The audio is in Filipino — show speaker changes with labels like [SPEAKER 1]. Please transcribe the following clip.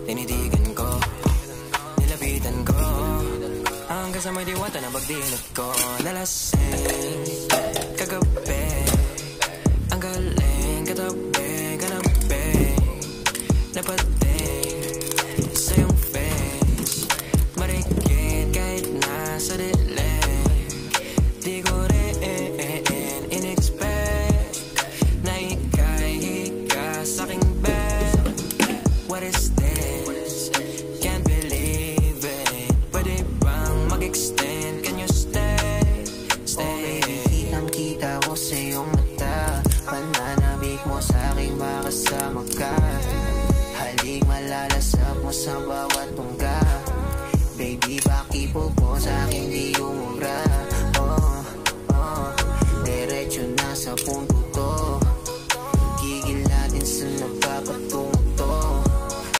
[SPEAKER 1] Tinitigan ko, nilapitan ko, hanggang sa may diwata na pagdinig ko. Nalasing kagabi, ang galing katabi, kanabi, napating sa iyong face, marikit kahit nasa dilim. Di ko rin in-expect na ika'y hika sa'king bed. What is this? Can't believe it. Pwede bang mag-extend? Can you stay? Stay.
[SPEAKER 2] Kitang-kita ko sa iyong mata, pananabik mo sa'king makasama ka. Halik malalasap mo sa bawat tungga. Baby, pakipog mo sa'king di